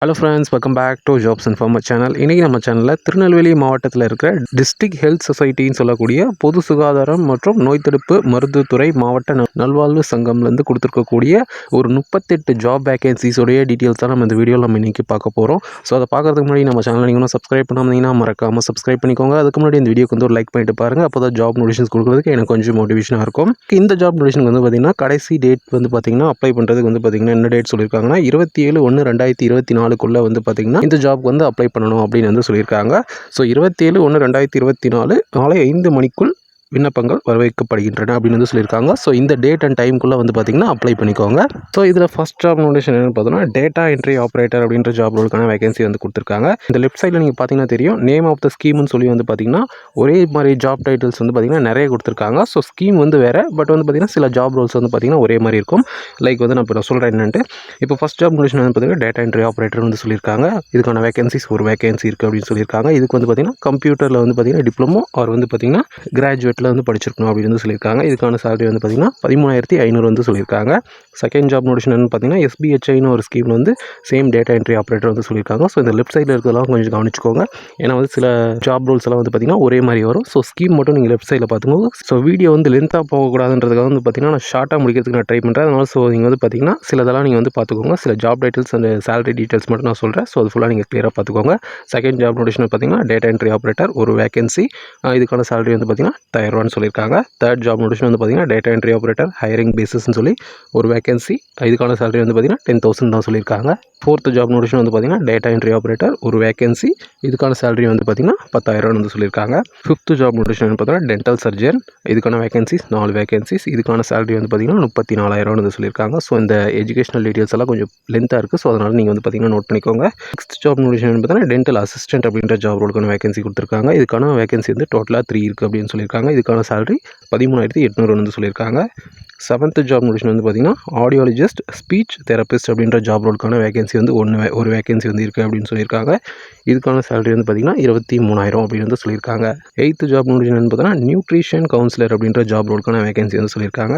Hello friends, welcome back to jobs informer channel. இன்றைக்கி நம்ம சேனலில் திருநெல்வேலி மாவட்டத்தில் இருக்கிற டிஸ்ட்ரிக்ட் ஹெல்த் சொசைட்டின்னு சொல்லக்கூடிய பொது சுகாதாரம் மற்றும் நோய் தடுப்பு மருத்துவத்துறை மாவட்ட நல்வாழ்வு சங்கம்லேருந்து கொடுத்துருக்கக்கூடிய ஒரு 38 ஜாப் வேகன்சிஸோடைய டீட்டெயில்ஸ் தான் நம்ம இந்த வீடியோவில் நம்ம இன்றைக்கி பார்க்க போகிறோம். ஸோ அதை பார்க்குறதுக்கு முன்னாடி நம்ம சேனல் நீங்கள் சப்ஸ்கிரைப் பண்ணாமல் மறக்காமல் சப்ஸ்கிரைப் பண்ணிக்கோங்க. அதுக்கு முன்னாடி இந்த வீடியோக்கு ஒரு லைக் பண்ணிட்டு பாருங்கள். அப்போ தான் ஜாப் நோட்டிஃபிகேஷன்ஸ் கொடுக்குறதுக்கு எனக்கு கொஞ்சம் மோட்டிவேஷனாக இருக்கும். இந்த ஜாப் நோட்டிஃபிகேஷன் பார்த்திங்கன்னா கடைசி டேட் பார்த்திங்கன்னா அப்ளை பண்ணுறதுக்கு பார்த்திங்கன்னா என்ன டேட் சொல்லியிருக்காங்கன்னா 27/1/2024 பார்த்திங்கன்னா இந்த ஜாப் அப்ளை பண்ணணும் அப்படின்னு சொல்லியிருக்காங்க. ஸோ 27/1/2024 மாலை 5 மணிக்குள் விண்ணப்பங்கள் வரவேற்கப்படுகின்றன அப்படின்னு சொல்லியிருக்காங்க. ஸோ இந்த டேட் அண்ட் டைமுக்குள்ளே பார்த்திங்கன்னா அப்ளை பண்ணிக்கோங்க. ஸோ இதில் ஃபஸ்ட் ஜாப் நோட்டிஃபிகேஷன் என்னென்னு பார்த்தோன்னா டேட்டா என்ட்ரி ஆப்ரேட்டர் அப்படின்ற ஜாப் ரோலுக்கான வேகன்சி கொடுத்துருக்காங்க. இந்த லெஃப்ட் சைடில் நீங்கள் பார்த்தீங்கன்னா தெரியும், நேம் ஆஃப் த ஸ்கீம்னு சொல்லி பார்த்திங்கன்னா ஒரே மாதிரி ஜாப் டைட்டில்ஸ் பார்த்திங்கன்னா நிறைய கொடுத்துருக்காங்க. ஸோ ஸ்கீம் வேறு, பட் பார்த்திங்கன்னா சில ஜாப் ரோல்ஸ் பார்த்திங்கன்னா ஒரே மாதிரி இருக்கும். லைக் நான் இப்போ சொல்கிறேன் என்னென்ட்டு. இப்போ ஃபஸ்ட் ஜாப் நோட்டிஃபிகேஷன் பார்த்திங்கன்னா டேட்டா என்ட்ரி ஆப்ரேட்டர் சொல்லியிருக்காங்க. இதுக்கான வேகன்சிஸ் ஒரு வேகன்சி இருக்குது அப்படின்னு சொல்லியிருக்காங்க. இதுக்கு பார்த்திங்கன்னா கம்ப்யூட்டரில் பார்த்திங்கன்னா டிப்ளமோ அவர் பார்த்திங்கன்னா கிராஜுவேட் படிச்சிருக்கணும் அப்படின்னு சொல்லியிருக்காங்க. இதுக்கான சேலரி பார்த்தீங்கன்னா 13,500 சொல்லியிருக்காங்க. செகண்ட் ஜாப் நோட்டிஃபிகேஷன் பார்த்தீங்கன்னா SBHIன்னு ஒரு scheme same data entry operator சொல்லியிருக்காங்க. ஸோ இந்த லெஃப்ட் சைடில் இருக்கிறதெல்லாம் கொஞ்சம் கவனிச்சுக்கோங்க. ஏன்னா சில ஜாப் ரோல்ஸ் எல்லாம் பார்த்தீங்கன்னா ஒரே மாதிரி வரும். ஸோ ஸ்கீம் மட்டும் நீங்கள் லெஃப்ட் சைடில் பார்த்துக்கோங்க. ஸோ வீடியோ லென்த்தாக போகக்கூடாதுன்றதுக்காக பார்த்தீங்கன்னா நான் ஷார்ட்டாக முடிக்கிறதுக்கு நான் ட்ரை பண்ணுறேன். அதனால ஸோ நீங்கள் பார்த்தீங்கன்னா சிலதெல்லாம் நீங்கள் பார்த்துக்கோங்க. சில job titles and salary details மட்டும் நான் சொல்கிறேன். ஸோ அது ஃபுல்லாக நீங்கள் கிளியராக பார்த்துக்கோங்க. செகண்ட் ஜாப் நோட்டிஃபிகேஷன் பார்த்தீங்கன்னா டேட்டா என்ட்ரி ஆப்ரேட்டர் ஒரு வேகன்சி. இதுக்கான சேலரி பார்த்தீங்கன்னா 1000 சொல்லியிருக்காங்க. தேர்ட் ஜாப் நோட்டிஃபிகேஷன் பார்த்தீங்கன்னா டேட்டா என்ட்ரி ஆப்ரேட்டர் ஹையரிங் பேசிஸ்னு சொல்லி ஒரு வேகன்சி. இதுக்கான சேலரி பார்த்தீங்கன்னா 10,000 தான் சொல்லியிருக்காங்க. ஃபோர்த் ஜாப் நோட்டிஃபிகேஷன் பார்த்தீங்கன்னா டேட்டா என்ட்ரி ஆப்ரேட்டர் ஒரு வேகன்சி. இதுக்கான சேலரி பார்த்தீங்கன்னா 10,000 சொல்லியிருக்காங்க. ஃபிஃப்த் ஜாப் நோட்டிஃபிகேஷன் பார்த்தீங்கன்னா டென்டல் சர்ஜன். இதுக்கான வேகன்சிஸ் 4 வேகன்சிஸ். இதுக்கான சேலரி பார்த்தீங்கன்னா 34,000 சொல்லியிருக்காங்க. ஸோ இந்த எஜுகேஷனல் டீட்டெயில்ஸ் எல்லாம் கொஞ்சம் லென்த்தாக இருக்குது. ஸோ அதனால் நீங்கள் பார்த்தீங்கன்னா நோட் பண்ணிக்கோங்க. சிக்ஸ்த் ஜாப் நோட்டிஃபிகேஷன் பார்த்தீங்கன்னா டென்டல் அசிஸ்டன்ட் அப்படின்ற ஜாப் ரோலுக்கான வேகன்சி கொடுத்துருக்காங்க. இதுக்கான வேகன்சி டோட்டலாக 3 இருக்குது அப்படின்னு சொல்லியிருக்காங்க. இதுக்கான சேலரி 13,800 சொல்லியிருக்காங்க. செவன்த் ஜாப் நோட்டிஃபிகேஷன் பார்த்தீங்கன்னா ஆடியாலஜிஸ்ட் ஸ்பீச் தெரபிஸ்ட் அப்படின்ற ஜாப் ரோலுக்கான வேகன்சி ஒரு வேகன்சி இருக்குது அப்படின்னு சொல்லியிருக்காங்க. இதுக்கான சேலரி பார்த்தீங்கன்னா 23,000 அப்படின்னு சொல்லியிருக்காங்க. எயித்து ஜாப் நோட்டிஃபிகேஷன் பார்த்தீங்கன்னா நியூட்ரிஷன் கவுன்சிலர் அப்படின்ற ஜாப் ரோலுக்கான வேகன்சி சொல்லியிருக்காங்க.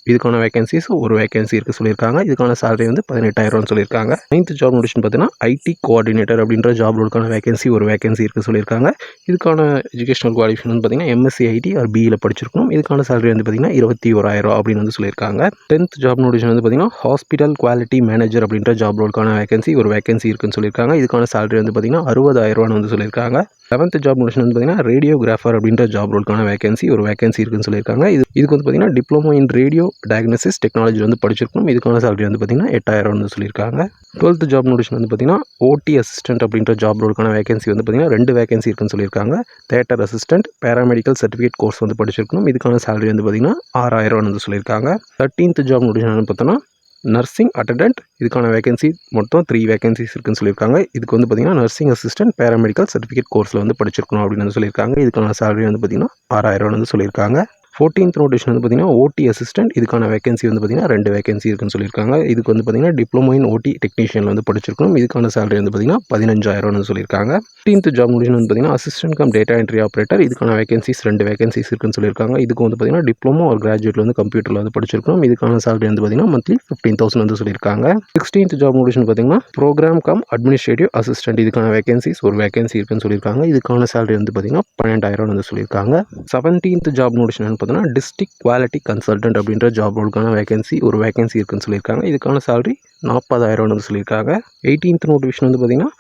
இதுக்கான வேகன்சிஸ் ஒரு வேகன்சி இருக்குது சொல்லியிருக்காங்க. இதுக்கான சேலரி 18,000 சொல்லியிருக்காங்க. நைன்த் ஜாப் நோட்டிஃபிகேஷன் பார்த்தீங்கன்னா ஐடி கோஆர்டினேட்டர் அப்படின்ற ஜாப் ரோலுக்கான வேகன்சி ஒரு வேகன்சி இருக்குது சொல்லியிருக்காங்க. இதுக்கான எஜுகேஷனல் குவாலிஃபிகேஷன் பார்த்தீங்கன்னா MSc IT ஆர் BE படிச்சிருக்கணும். இதுக்கான சேலரி பார்த்தீங்கன்னா 21,000 அப்படின்னு சொல்லியிருக்காங்க. 10th ஜாப் நோட்டிஃபிகேஷன் பார்த்தீங்கன்னா ஹாஸ்பிட்டல் குவாலிட்டி மேனேஜர் அப்படின்ற ஜாப் ரோலுக்கான வேகன்சி ஒரு வேகன்சி இருக்குன்னு சொல்லியிருக்காங்க. இதுக்கான சேலரி பார்த்தீங்கன்னா 60,000 சொல்லியிருக்காங்க. 11th ஜாப் நோட்டிஃபிகேஷன் பார்த்தீங்கன்னா ரேடியோகிராஃபர் அப்படின்ற ஜாப் ரோலுக்கான வேகன்சி ஒரு வேகன்சி இருக்குன்னு சொல்லியிருக்காங்க. இதுக்கு பார்த்தீங்கன்னா diploma in radio diagnosis technology படிச்சிருக்கணும். இதுக்கான சேலரி பார்த்தீங்கன்னா 8,000 சொல்லியிருக்காங்க. 12th ஜாப் நோட்டிஃபிகேஷன் பார்த்தீங்கன்னா OT அசிஸ்டன்ட் அப்படின்ற ஜாப் ரோலுக்கான வேகன்சி பார்த்தீங்கன்னா 2 வேகன்சி இருக்குன்னு சொல்லியிருக்காங்க. Theatre assistant paramedical certificate course படிச்சிருக்கணும். இதுக்கான சேலரி பார்த்தீங்கன்னா 6,000 சொல்லியிருக்காங்க. 13th ஜாப் நோட்டிஃபிகேஷன் பார்த்தோன்னா நர்சிங் அட்டெண்டன்ட். இதுக்கான வேகன்சி மொத்தம் 3 வேகன்சிஸ் இருக்குன்னு சொல்லியிருக்காங்க. இதுக்கு பார்த்தீங்கன்னா நர்சிங் அசிஸ்டன்ட் பேராமெடிக்கல் சர்டிஃபிகேட் கோர்ஸில் படிச்சிருக்கணும் அப்படின்னு சொல்லியிருக்காங்க. இதுக்கான சேலரி பார்த்தீங்கன்னா 6,000 சொல்லியிருக்காங்க. 14th நோட்டிஃபிகேஷன் பார்த்தீங்கன்னா OT அசிஸ்டன்ட். இதுக்கான வேகன்சி பார்த்தீங்கன்னா 2 வேகன்சி இருக்குன்னு சொல்லியிருக்காங்க. இதுக்கு பார்த்தீங்கன்னா டிப்ளமோ இன் OT டெக்னீஷியன் படிச்சிருக்கணும். இதுக்கான சேலரி பார்த்தீங்கன்னா 15,000 சொல்லியிருக்காங்க. 15th ஜாப் நோட்டிஃபிகேஷன் பார்த்தீங்கன்னா assistant come data entry operator. இதுக்கான வேகன்சிஸ் 2 வேகன்சிஸ் இருக்குன்னு சொல்லியிருக்காங்க. இதுக்கு பார்த்தீங்கன்னா டிப்ளமோ ஒரு கிராஜுவேட் கம்ப்யூட்டரில் படிச்சிருக்கணும். இதுக்கான சேலரி பார்த்தீங்கன்னா மந்த்லி 15,000 சொல்லியிருக்காங்க. 16th ஜாப் நோட்டிஃபிகேஷன் பார்த்தீங்கன்னா ப்ரோக்ராம் கம் அட்மினிஸ்ட்ரேட்டிவ் அசிஸ்டன்ட். இதுக்கான வேகன்சிஸ் ஒரு வேகன்சி இருக்குன்னு சொல்லியிருக்காங்க. இதுக்கான சேலரி பார்த்தீங்கன்னா 12,000 சொல்லியிருக்காங்க. 17th job notification district quality consultant அப்படின்ற ஜாப் ரோலுக்கான வேகன்சி ஒரு வேகன்சி இருக்குன்னு சொல்லியிருக்காங்க. இதுக்கான சேலரி 40,000 சொல்லியிருக்காங்க. 18th நோட்டிஃபிகேஷன் பார்த்தீங்கன்னா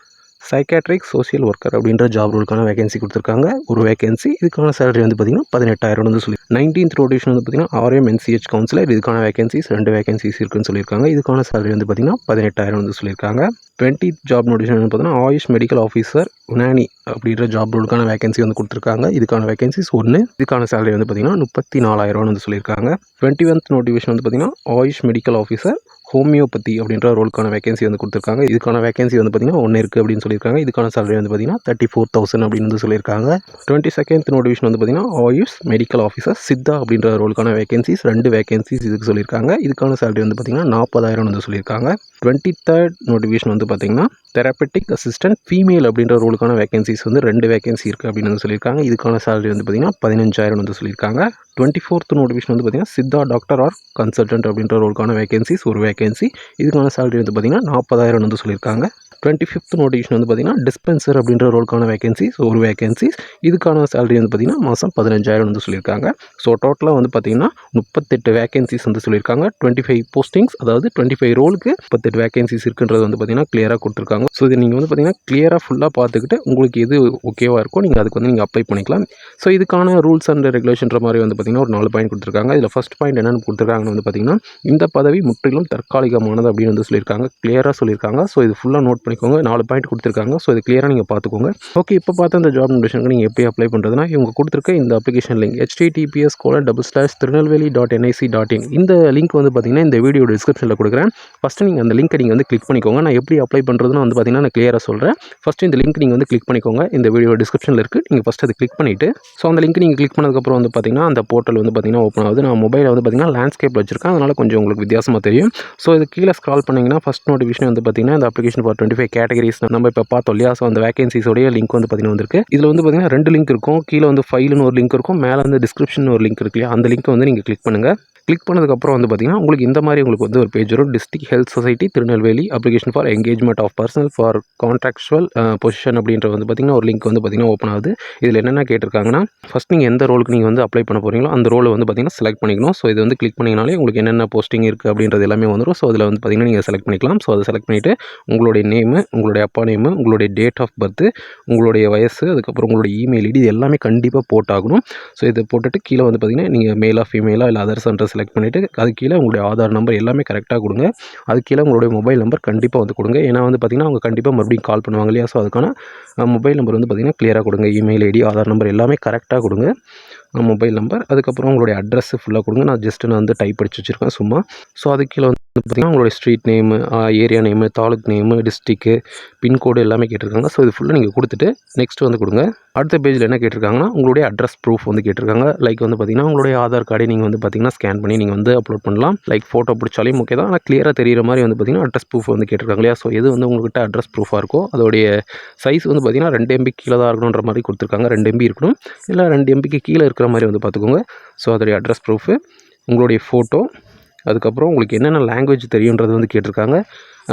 சைக்காட்ரிக் சோசியல் ஒர்க்கர் அப்படின்ற ஜாப் ரோலுக்கான வேகன்சி கொடுத்துருக்காங்க ஒரு வேகன்சி. இதுக்கான சேலரி பார்த்தீங்கன்னா 18,000 சொல்லி. 19th நோட்டிஃபிகேஷன் பார்த்தீங்கன்னா RMNCH கவுன்சிலர். இதுக்கான வேகன்சிஸ் 2 வேகன்சிஸ் இருக்குன்னு சொல்லியிருக்காங்க. இதுக்கான சேலரி பார்த்தீங்கன்னா 18,000 சொல்லியிருக்காங்க. 20th ஜாப் நோட்டிஃபிகேஷன் பார்த்தீங்கன்னா ஆயுஷ் மெடிக்கல் ஆஃபீஸர் உனானி அப்படின்ற ஜாப் ரோலுக்கான வேகன்சி கொடுத்துருக்காங்க. இதுக்கான வேகன்சிஸ் 1. இதுக்கான சேலரி பார்த்தீங்கன்னா 34,000 சொல்லியிருக்காங்க. 21th நோட்டிஃபிகேஷன் பார்த்தீங்கன்னா ஆயுஷ் மெடிக்கல் ஆஃபீஸர் ஹோமியோபதி அப்படின்ற ரோலுக்கான வேகன்சி கொடுத்துருக்காங்க. இதுக்கான வேகன்சி பார்த்தீங்கன்னா 1 இருக்குது அப்படின்னு சொல்லியிருக்காங்க. இதுக்கான சேலரி பார்த்தீங்கன்னா 34,000 அப்படின்னு சொல்லியிருக்காங்க. 22nd நோட்டிஃபிகேஷன் பார்த்தீங்கன்னா ஆயுஷ் மெடிக்கல் ஆஃபீஸர் சித்தா அப்படின்ற ரோலுக்கான வேகன்சிஸ் 2 வேகன்சிஸ் இதுக்கு சொல்லியிருக்காங்க. இதுக்கான சேலரி பார்த்தீங்கன்னா 40,000 சொல்லியிருக்காங்க. 23rd நோட்டிஃபிகேஷன் பார்த்தீங்கன்னா தெரப்பட்டிக் அசிஸ்டன்ட் ஃபீமேல் அப்படின்ற ரோலுக்கான வேகன்சிஸ் 2 வேகன்சி இருக்குது அப்படின்னு சொல்லியிருக்காங்க. இதுக்கான சேலரி பார்த்தீங்கன்னா 15,000 சொல்லியிருக்காங்க. 24th நோட்டிஃபிகேஷன் பார்த்தீங்கன்னா சித்தா டாக்டர் ஆர் கன்சல்டன்ட் அப்படின்ற ரோலுக்கான வேகன்சிஸ் ஒரு வேகன்சி. இதுக்கான சேலரி பார்த்தீங்கன்னா 40,000 சொல்லியிருக்காங்க. 25th நோட்டிஃபிகேஷன் வந்து பார்த்தீங்கன்னா டிஸ்பென்சர் அப்படின்ற ரோலுக்கான வேகன்சி. ஸோ ஒரு வேகன்சி. இதுக்கான சேலரி வந்து பார்த்தீங்கன்னா மாதம் 15,000 வந்து சொல்லியிருக்காங்க. ஸோ டோட்டலாக வந்து பார்த்தீங்கன்னா 38 வேகன்சிஸ் வந்து சொல்லியிருக்காங்க. 25 போஸ்டிங்ஸ், அதாவது 25 ரோலுக்கு 38 வேகன்சிஸ் இருக்குன்றது வந்து பார்த்தீங்கன்னா கிளியராக கொடுத்துருக்காங்க. ஸோ இது நீங்கள் வந்து பார்த்தீங்கன்னா கிளியராக ஃபுல்லாக பார்த்துக்கிட்டு உங்களுக்கு எது ஓகேவாக இருக்கோ நீங்கள் அதுக்கு வந்து நீங்கள் அப்ளை பண்ணிக்கலாம். ஸோ இதுக்கான ரூல்ஸ் அண்ட் ரெகுலேஷன்ற மாதிரி வந்து பார்த்தீங்கன்னா ஒரு 4 பாயிண்ட் கொடுத்துருக்காங்க. இதில் ஃபர்ஸ்ட் பாயிண்ட் என்னென்னு கொடுத்துருக்காங்கன்னு வந்து பார்த்தீங்கன்னா, இந்த பதவி முற்றிலும் தற்காலிகமானது அப்படின்னு வந்து சொல்லியிருக்காங்க. கிளியராக சொல்லியிருக்காங்க. ஸோ இது ஃபுல்லாக நோட் பண்ணிக்கோங்க. 4 பாயிண்ட் கொடுத்துருக்காங்க. ஸோ இது கிளியராக நீங்கள் பார்த்துக்கோங்க. ஓகே, இப்போ பார்த்து அந்த ஜாப் நோட்டிஃபிகேஷனுக்கு நீங்கள் எப்படி அப்ளை பண்ணுறதுனா, இவங்க கொடுத்துருக்க இந்த அப்ளிகேஷன் லிங்க் https://tirunelveli.nic.in இந்த லிங்க் வந்து பார்த்தீங்கன்னா இந்த வீடியோ டிஸ்கிரிப்ஷனில் கொடுக்குறேன். ஃபஸ்ட்டு நீங்கள் அந்த லிங்க்கை நீங்கள் வந்து கிளிக் பண்ணிக்கோங்க. நான் எப்படி அப்ளை பண்ணுறதுன்னு வந்து பார்த்தீங்கன்னா நான் கிளியராக சொல்கிறேன். ஃபஸ்ட்டு இந்த லிங்க் நீங்கள் வந்து கிளிக் பண்ணிக்கோங்க. இந்த வீடியோ டிஸ்கிரிப்ஷனில் இருக்குது. நீங்கள் ஃபஸ்ட்டு அதை கிளிக் பண்ணிவிட்டு, ஸோ அந்த லிங்க் நீங்கள் கிளிக் பண்ணதுக்கப்புறம் வந்து பார்த்தீங்கன்னா அந்த போர்ட்டல் வந்து பார்த்தீங்கன்னா ஓப்பன் ஆகுது. நான் மொபைலில் வந்து பார்த்தீங்கன்னா லேண்ட்ஸ்கேப்பில் வச்சிருக்கேன். அதனால் கொஞ்சம் உங்களுக்கு வித்தியாசமாக தெரியும். ஸோ இது கீழே ஸ்க்ரால் பண்ணிங்கன்னா ஃபஸ்ட் நோட்டிஃபிகேஷன் வந்து பார்த்தீங்கன்னா இந்த அப்ளிகேஷன் ஃபார் 25 கேட்டகரிஸ் நம்ம இப்போ பார்த்தோம் இல்லையா. ஸோ அந்த வேகன்சிஸோடைய லிங்க் வந்து பார்த்தீங்கன்னா வந்திருக்கு. இதில் வந்து பார்த்தீங்கன்னா 2 லிங்க் இருக்கும். கீழே வந்து ஃபைல்னு ஒரு லிங்க் இருக்கும். மேலே வந்து டிஸ்கிரிப்ஷன் ஒரு லிங்க் இருக்கு இல்லையா. அந்த லிங்க்கை வந்து நீங்கள் கிளிக் பண்ணுங்கள். கிளிக் பண்ணதுக்கப்புறம் வந்து பார்த்தீங்கன்னா உங்களுக்கு இந்த மாதிரி உங்களுக்கு வந்து ஒரு பேஜ் வரும். District health society Tirunelveli application for engagement of personnel for contractual position அப்படின்ற வந்து பார்த்தீங்கன்னா ஒரு லிங்க் வந்து பார்த்தீங்கன்னா ஓப்பன் ஆகுது. இதில் என்னென்ன கேட்டிருக்காங்கன்னா, ஃபஸ்ட் நீங்கள் எந்த ரோலுக்கு நீங்கள் வந்து அப்ளை பண்ண போகிறீங்களோ அந்த ரோலை வந்து பார்த்தீங்கன்னா செலக்ட் பண்ணிக்கணும். ஸோ இது வந்து கிளிக் பண்ணிங்கனாலே உங்களுக்கு என்னென்ன போஸ்டிங் இருக்குது அப்படின்றது எல்லாமே வந்துடும். ஸோ அதில் வந்து பார்த்தீங்கன்னா நீங்கள் செலக்ட் பண்ணிக்கலாம். ஸோ அதை செலக்ட் பண்ணிவிட்டு உங்களுடைய நேமு, உங்களுடைய அப்பா நேமு, உங்களுடைய டேட் ஆஃப் பர்த், உங்களுடைய வயசு, அதுக்கப்புறம் உங்களுடைய இமெயில் ஐடி, இது எல்லாமே கண்டிப்பாக போட்டாகணும். ஸோ இதை போட்டுட்டு கீழே வந்து பார்த்தீங்கன்னா நீங்கள் மேலா ஃபீமேலா இல்லை அதர்ஸ்ன்ற செலக்ட் பண்ணிவிட்டு அது கீழே உங்களுடைய ஆதார் நம்பர் எல்லாமே கரெக்டாக கொடுங்க. அது கீழே உங்களுடைய மொபைல் நம்பர் கண்டிப்பாக வந்து கொடுங்க. ஏன்னா வந்து பார்த்தீங்கன்னா அவங்க கண்டிப்பாக மறுபடியும் கால் பண்ணுவாங்க இல்லையா. ஸோ அதுக்கான மொபைல் நம்பர் வந்து பார்த்தீங்கன்னா கிளியராக கொடுங்க. இமெயில் ஐடி, ஆதார் நம்பர் எல்லாமே கரெக்டாக கொடுங்க. மொபைல் நம்பர், அதுக்கப்புறம் உங்களுடைய அட்ரஸ் ஃபுல்லாக கொடுங்க. நான் வந்து டைப் அடிச்சு வச்சுருக்கேன் சும்மா. ஸோ அது கீழே வந்து பார்த்தீங்கன்னா உங்களுடைய street name, area name, taluk name, district, pincode எல்லாமே கேட்டிருக்காங்க. ஸோ இது ஃபுல்லாக நீங்கள் கொடுத்துட்டு நெக்ஸ்ட் வந்து கொடுங்க. அடுத்த பேஜில் என்ன கேட்டிருக்காங்கன்னா உங்களுடைய அட்ரஸ் ப்ரூஃப் வந்து கேட்டிருக்காங்க. லைக் வந்து பார்த்தீங்கன்னா உங்களுடைய ஆதார் கார்டை நீங்கள் வந்து பார்த்தீங்கன்னா ஸ்கேன் பண்ணி நீங்கள் வந்து அப்லோட் பண்ணலாம். லைக் ஃபோட்டோ பிடிச்சாலும் ஓகே தான். ஆனால் கிளியராக தெரிகிற மாதிரி வந்து பார்த்தீங்கன்னா அட்ரஸ் ப்ரூஃப் வந்து கேட்டிருக்காங்க இல்லையா. ஸோ எது வந்து உங்கள்கிட்ட அட்ரஸ் ப்ரூஃபாக இருக்கோ அதோடைய சைஸ் வந்து பார்த்தீங்கன்னா 2 MB கீழே தான் இருக்கணுன்ற மாதிரி கொடுத்துருக்காங்க. 2 MB இருக்கணும், இல்லை 2 MBக்கு கீழே இருக்கிற மாதிரி வந்து பார்த்துக்கோங்க. ஸோ அதோடைய அட்ரஸ் ப்ரூஃபு, உங்களுடைய ஃபோட்டோ, அதுக்கப்புறம் உங்களுக்கு என்னென்ன லாங்குவேஜ் தெரியுன்றது வந்து கேட்டிருக்காங்க.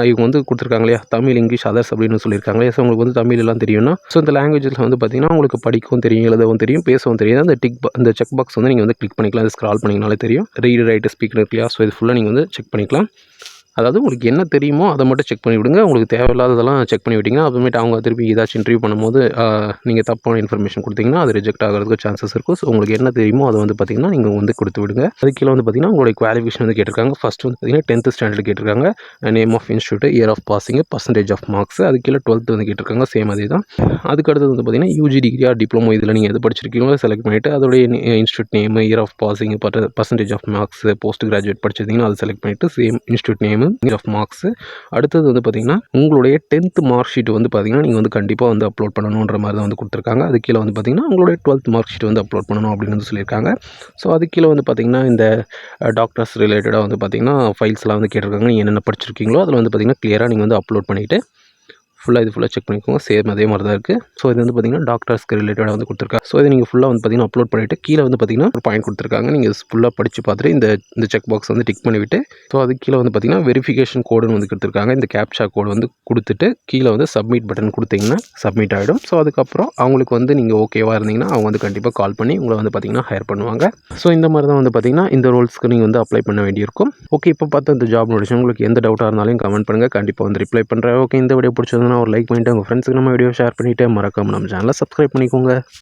இவங்க வந்து கொடுத்துருக்காங்க இல்லையா, தமிழ், இங்கிலீஷ், அதர்ஸ் அப்படின்னு சொல்லியிருக்காங்க இல்லையா. ஸோ உங்களுக்கு வந்து தமிழ் எல்லாம் தெரியும்னா ஸோ இந்த லாங்குவேஜில் வந்து பார்த்தீங்கன்னா உங்களுக்கு படிக்கவும் தெரியும், எழுதவும் தெரியும், பேசவும் தெரியும். அந்த செக் பாக்ஸ் வந்து நீங்கள் வந்து கிளிக் பண்ணிக்கலாம். அது ஸ்க்ரால் பண்ணிங்கனாலே தெரியும். ரீடு, ரைட்டு, ஸ்பீக்கர் இருக்கு இல்லையா. ஸோ இது ஃபுல்லாக நீங்கள் வந்து செக் பண்ணிக்கலாம். அதாவது உங்களுக்கு என்ன தெரியுமோ அதை மட்டும் செக் பண்ணி விடுங்க. உங்களுக்கு தேவையில்லாததெல்லாம் செக் பண்ணி விட்டிங்கன்னா அப்புறமேட்டு அவங்க திருப்பி ஏதாச்சும் இன்டர்வியூ பண்ணும்போது நீங்கள் தப்பான இன்ஃபர்மேஷன் கொடுத்தீங்கன்னா அது ரிஜெக்ட் ஆகிறதுக்கு சான்சஸ் இருக்கும். ஸோ உங்களுக்கு என்ன தெரியுமோ அதை வந்து பார்த்திங்கன்னா நீங்கள் வந்து கொடுத்து விடுங்க. அது கீழே வந்து பார்த்திங்கன்னா உங்களுடைய குவாலிஃபிகேஷன் வந்து கேட்டிருக்காங்க. ஃபஸ்ட் வந்து பார்த்திங்கன்னா 10th ஸ்டாண்டர்ட் கேட்டிருக்காங்க. Name of institute, year of passing, percentage of marks. அது கீழே 12th வந்து கேட்டிருக்காங்க. சேம் அதே தான். அதுக்கு அடுத்தது வந்து பார்த்திங்கன்னா யூஜி டிகிரி ஆர் டிப்ளமோ இதில் நீங்கள் எது படிச்சிருக்கீங்களோ செலக்ட் பண்ணிவிட்டு அதோடைய institute name, year of passing, percentage of marks, post graduate படிச்சிருந்தீங்கன்னா அதை செலக்ட் பண்ணிவிட்டு same institute name, year of marks. அடுத்தது வந்து பார்த்திங்கன்னா உங்களுடைய 10th மார்க் ஷீட் வந்து பார்த்திங்கன்னா நீங்கள் வந்து கண்டிப்பாக வந்து அப்லோட் பண்ணணுன்ற மாதிரி தான் வந்து கொடுத்துருக்காங்க. அது கீழே வந்து பார்த்திங்கன்னா உங்களுடைய 12th மார்க் ஷீட் வந்து அப்லோட் பண்ணணும் அப்படின்னு வந்து சொல்லியிருக்காங்க. ஸோ அது கீழே வந்து பார்த்திங்கன்னா இந்த டாக்டர்ஸ் ரிலேட்டடாக வந்து பார்த்திங்கன்னா ஃபைல்ஸ்லாம் வந்து கேட்டிருக்காங்க. நீங்கள் என்னென்ன படிச்சிருக்கீங்களோ அதில் வந்து பார்த்திங்கன்னா கிளியராக நீங்கள் வந்து அப்லோட் பண்ணிவிட்டு ஃபுல்லாக செக் பண்ணிக்கோங்க. சேம் அதே மாதிரி தான் இருக்குது. ஸோ இது வந்து பார்த்திங்கன்னா டாக்டர்ஸ்க்கு ரிலேட்டடாக வந்து கொடுத்துருக்காங்க. ஸோ இதை நீங்கள் ஃபுல்லாக வந்து பார்த்திங்கன்னா அப்லோட் பண்ணிவிட்டு கீழே வந்து பார்த்திங்கன்னா ஒரு பாயிண்ட் கொடுத்துருக்காங்க. நீங்கள் ஃபுல்லாக படித்து பார்த்துட்டு இந்த செக் பாக்ஸ் வந்து டிக் பண்ணிவிட்டு ஸோ அது கீழே வந்து பார்த்திங்கன்னா வெரிஃபிகேஷன் கோடுன்னு வந்து கொடுத்துருக்காங்க. இந்த கேப்சா கோடு வந்து கொடுத்துட்டு கீழே வந்து சப்மிட் பட்டன் கொடுத்தீங்கன்னா சப்மிட் ஆகிடும். ஸோ அதுக்கப்புறம் அவங்களுக்கு வந்து நீங்கள் ஓகேவாக இருந்தீங்கன்னா அவங்க வந்து கண்டிப்பாக கால் பண்ணி உங்களை வந்து பார்த்திங்கன்னா ஹையர் பண்ணுவாங்க. ஸோ இந்த மாதிரி தான் வந்து பார்த்திங்கன்னா இந்த ரோல்ஸ்க்கு நீங்கள் வந்து அப்ளை பண்ண வேண்டியிருக்கும். ஓகே, இப்போ பார்த்து இந்த ஜாப் நோட்டிஃபிகேஷன் உங்களுக்கு எந்த டவுட்டாக இருந்தாலும் கமெண்ட் பண்ணுங்கள். கண்டிப்பாக வந்து ரிப்ளை பண்ணுறேன். ஓகே, இந்த வீடியோ பிடிச்சதுன்னா ஒரு லைக் பண்ணிவிட்டு உங்கள் ஃப்ரெண்ட்ஸுக்கு நம்ம வீடியோ ஷேர் பண்ணிவிட்டு மறக்காம நம்ம சேனலை சப்ஸ்கிரைப் பண்ணிக்கோங்க.